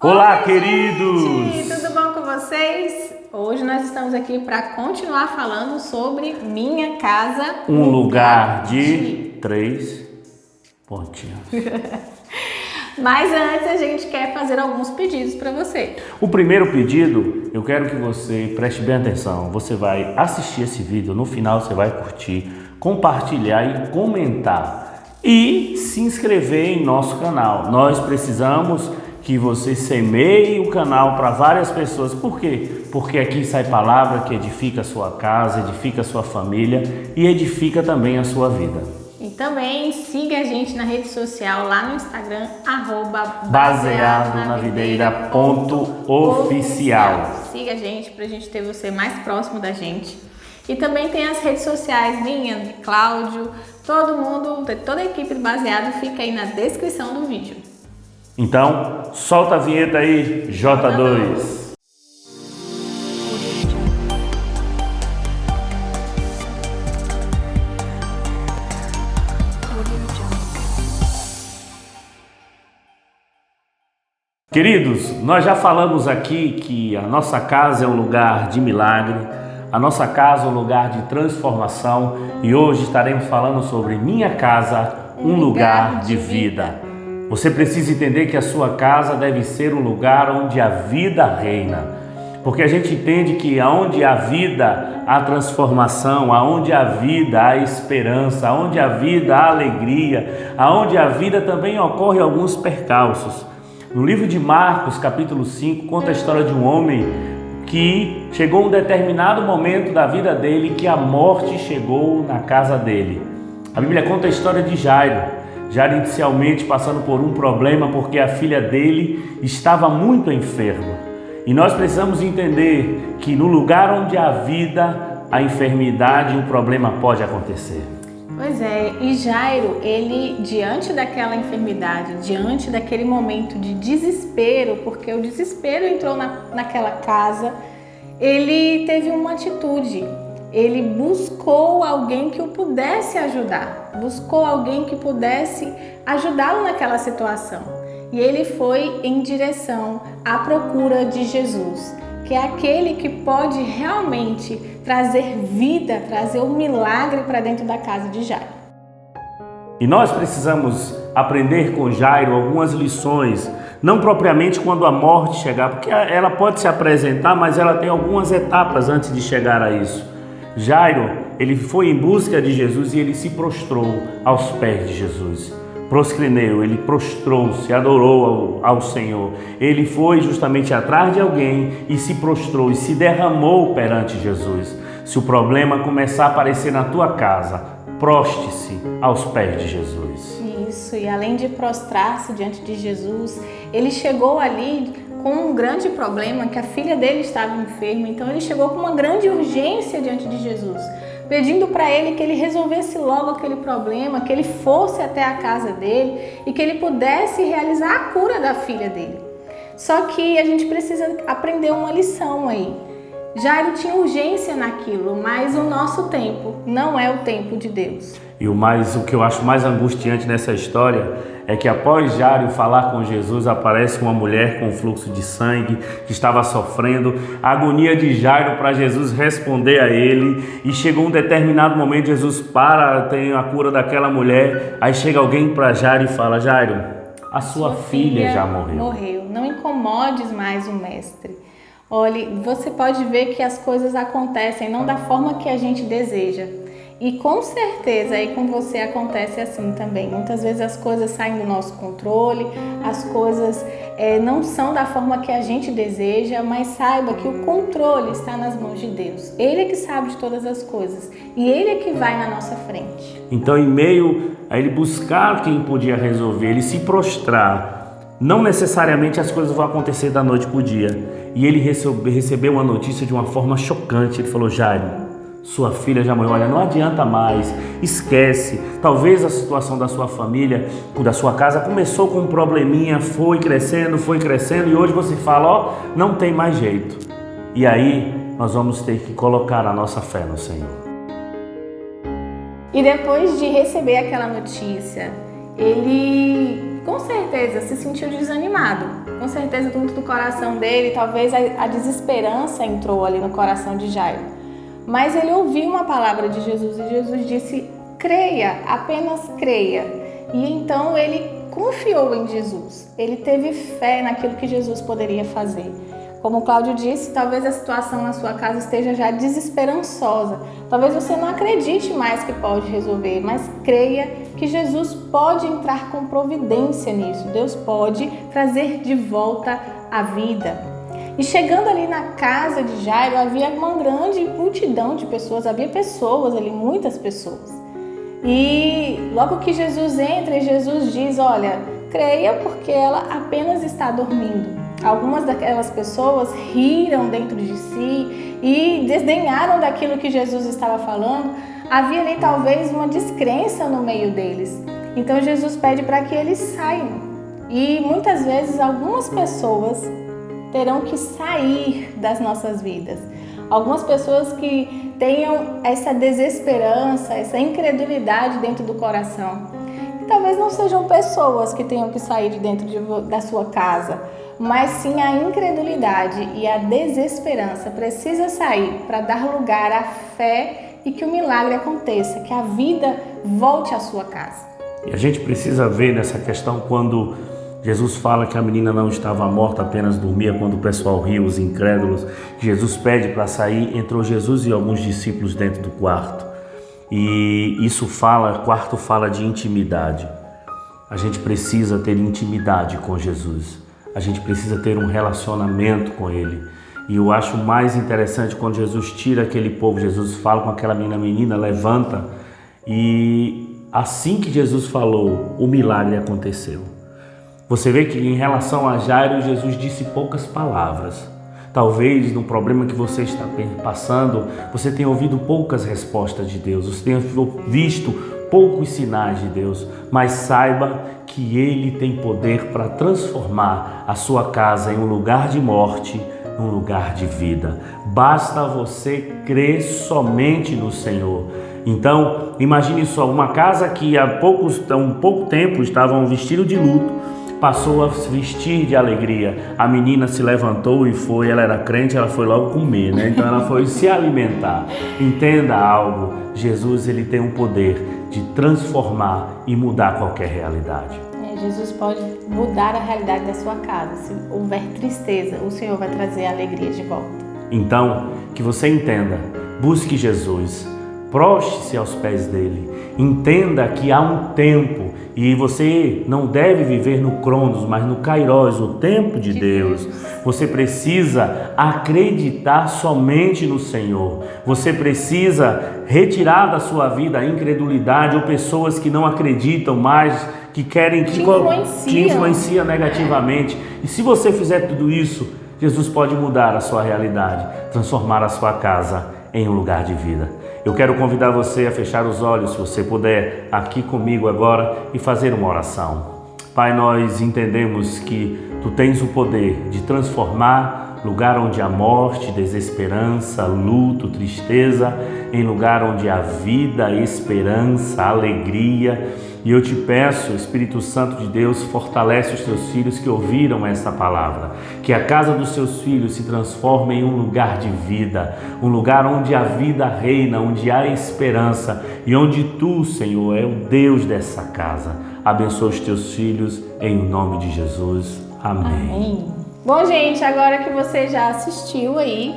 Olá, Oi, queridos! gente, tudo bom com vocês? Hoje nós estamos aqui para continuar falando sobre Minha Casa, Um lugar de 3 pontinhos. Mas antes a gente quer fazer alguns pedidos para você. O primeiro pedido, eu quero que você preste bem atenção. Você vai assistir esse vídeo, no final você vai curtir, compartilhar e comentar. E se inscrever em nosso canal. Nós precisamos que você semeie o canal para várias pessoas. Por quê? Porque aqui sai palavra que edifica a sua casa, edifica a sua família e edifica também a sua vida. E também siga a gente na rede social, lá no Instagram, @baseadonavideira.oficial. Siga a gente para a gente ter você mais próximo da gente. E também tem as redes sociais, minha, de Cláudio, todo mundo, toda a equipe do Baseado fica aí na descrição do vídeo. Então, solta a vinheta aí, J2. Queridos, nós já falamos aqui que a nossa casa é um lugar de milagre, a nossa casa é um lugar de transformação e hoje estaremos falando sobre Minha Casa, um lugar de vida. Você precisa entender que a sua casa deve ser um lugar onde a vida reina, porque a gente entende que aonde há vida, há transformação, aonde há vida, há esperança, aonde há vida, há alegria, aonde há vida também ocorrem alguns percalços. No livro de Marcos, capítulo 5, conta a história de um homem que chegou um determinado momento da vida dele que a morte chegou na casa dele. A Bíblia conta a história de Jairo. Jairo inicialmente passando por um problema porque a filha dele estava muito enferma. E nós precisamos entender que no lugar onde há vida, a enfermidade e o problema pode acontecer. Pois é, e Jairo, ele diante daquela enfermidade, diante daquele momento de desespero, porque o desespero entrou naquela casa, ele teve uma atitude. Ele buscou alguém que o pudesse ajudar, buscou alguém que pudesse ajudá-lo naquela situação. E ele foi em direção à procura de Jesus, que é aquele que pode realmente trazer vida, trazer um milagre para dentro da casa de Jairo. E nós precisamos aprender com Jairo algumas lições, não propriamente quando a morte chegar, porque ela pode se apresentar, mas ela tem algumas etapas antes de chegar a isso. Jairo, ele foi em busca de Jesus e ele se prostrou aos pés de Jesus. Proscrineu, ele prostrou-se, adorou ao Senhor. Ele foi justamente atrás de alguém e se prostrou e se derramou perante Jesus. Se o problema começar a aparecer na tua casa, proste-se aos pés de Jesus. Isso, e além de prostrar-se diante de Jesus, ele chegou ali com um grande problema, que a filha dele estava enferma, então ele chegou com uma grande urgência diante de Jesus, pedindo para ele que ele resolvesse logo aquele problema, que ele fosse até a casa dele e que ele pudesse realizar a cura da filha dele. Só que a gente precisa aprender uma lição aí. Jairo tinha urgência naquilo, mas o nosso tempo não é o tempo de Deus. E o que eu acho mais angustiante nessa história é que após Jairo falar com Jesus, aparece uma mulher com fluxo de sangue que estava sofrendo. A agonia de Jairo para Jesus responder a ele. E chegou um determinado momento, Jesus tem a cura daquela mulher. Aí chega alguém para Jairo e fala: Jairo, a sua filha já morreu. Não incomodes mais o mestre. Olhe, você pode ver que as coisas acontecem não da forma que a gente deseja. E com certeza aí com você acontece assim também. Muitas vezes as coisas saem do nosso controle, as coisas não são da forma que a gente deseja, mas saiba que o controle está nas mãos de Deus. Ele é que sabe de todas as coisas e Ele é que vai na nossa frente. Então, em meio a ele buscar quem podia resolver, ele se prostrar, não necessariamente as coisas vão acontecer da noite para o dia. E ele recebeu uma notícia de uma forma chocante. Ele falou: Jairo, sua filha já morreu, olha, não adianta mais, esquece. Talvez a situação da sua família, da sua casa, começou com um probleminha, foi crescendo e hoje você fala, não tem mais jeito. E aí nós vamos ter que colocar a nossa fé no Senhor. E depois de receber aquela notícia, ele com certeza se sentiu desanimado. Com certeza dentro do coração dele, talvez a desesperança entrou ali no coração de Jairo. Mas ele ouviu uma palavra de Jesus e Jesus disse: creia, apenas creia. E então ele confiou em Jesus. Ele teve fé naquilo que Jesus poderia fazer. Como o Cláudio disse, talvez a situação na sua casa esteja já desesperançosa. Talvez você não acredite mais que pode resolver, mas creia que Jesus pode entrar com providência nisso. Deus pode trazer de volta a vida. E chegando ali na casa de Jairo, havia uma grande multidão de pessoas, havia pessoas ali, muitas pessoas. E logo que Jesus entra e Jesus diz: olha, creia porque ela apenas está dormindo. Algumas daquelas pessoas riram dentro de si e desdenharam daquilo que Jesus estava falando. Havia ali talvez uma descrença no meio deles. Então Jesus pede para que eles saiam. E muitas vezes algumas pessoas terão que sair das nossas vidas. Algumas pessoas que tenham essa desesperança, essa incredulidade dentro do coração. E talvez não sejam pessoas que tenham que sair de dentro da sua casa, mas sim a incredulidade e a desesperança precisa sair para dar lugar à fé e que o milagre aconteça, que a vida volte à sua casa. E a gente precisa ver nessa questão quando Jesus fala que a menina não estava morta, apenas dormia, quando o pessoal riu, os incrédulos. Jesus pede para sair, entrou Jesus e alguns discípulos dentro do quarto. E isso quarto fala de intimidade. A gente precisa ter intimidade com Jesus. A gente precisa ter um relacionamento com Ele. E eu acho mais interessante quando Jesus tira aquele povo, Jesus fala com aquela menina, levanta. E assim que Jesus falou, o milagre aconteceu. Você vê que em relação a Jairo, Jesus disse poucas palavras. Talvez no problema que você está passando, você tenha ouvido poucas respostas de Deus, você tenha visto poucos sinais de Deus, mas saiba que Ele tem poder para transformar a sua casa em um lugar de morte, num lugar de vida. Basta você crer somente no Senhor. Então, imagine só, uma casa que há um pouco tempo estavam vestidos de luto, passou a se vestir de alegria. A menina se levantou e foi, ela era crente, ela foi logo comer, né? Então ela foi se alimentar. Entenda algo, Jesus, ele tem o poder de transformar e mudar qualquer realidade. Jesus pode mudar a realidade da sua casa. Se houver tristeza, o Senhor vai trazer a alegria de volta. Então, que você entenda, busque Jesus, proste-se aos pés dele, entenda que há um tempo e você não deve viver no Cronos, mas no Kairos, o tempo de Deus. Você precisa acreditar somente no Senhor. Você precisa retirar da sua vida a incredulidade ou pessoas que não acreditam mais, que querem te influenciam negativamente. E se você fizer tudo isso, Jesus pode mudar a sua realidade, transformar a sua casa em um lugar de vida. Eu quero convidar você a fechar os olhos, se você puder, aqui comigo agora e fazer uma oração. Pai, nós entendemos que Tu tens o poder de transformar lugar onde há morte, desesperança, luto, tristeza, em lugar onde há vida, esperança, alegria. E eu te peço, Espírito Santo de Deus, fortalece os teus filhos que ouviram essa palavra. Que a casa dos seus filhos se transforme em um lugar de vida, um lugar onde a vida reina, onde há esperança e onde Tu, Senhor, é o Deus dessa casa. Abençoa os teus filhos em nome de Jesus. Amém. Amém. Bom, gente, agora que você já assistiu aí,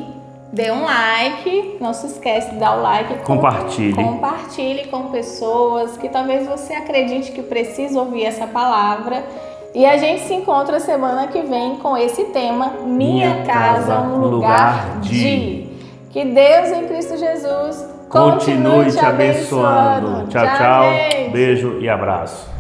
dê um like, não se esquece de dar o like. Compartilhe com pessoas que talvez você acredite que precisa ouvir essa palavra. E a gente se encontra semana que vem com esse tema, Minha Casa, um lugar de. Que Deus em Cristo Jesus continue te abençoando. Tchau, tchau. Beijo e abraço.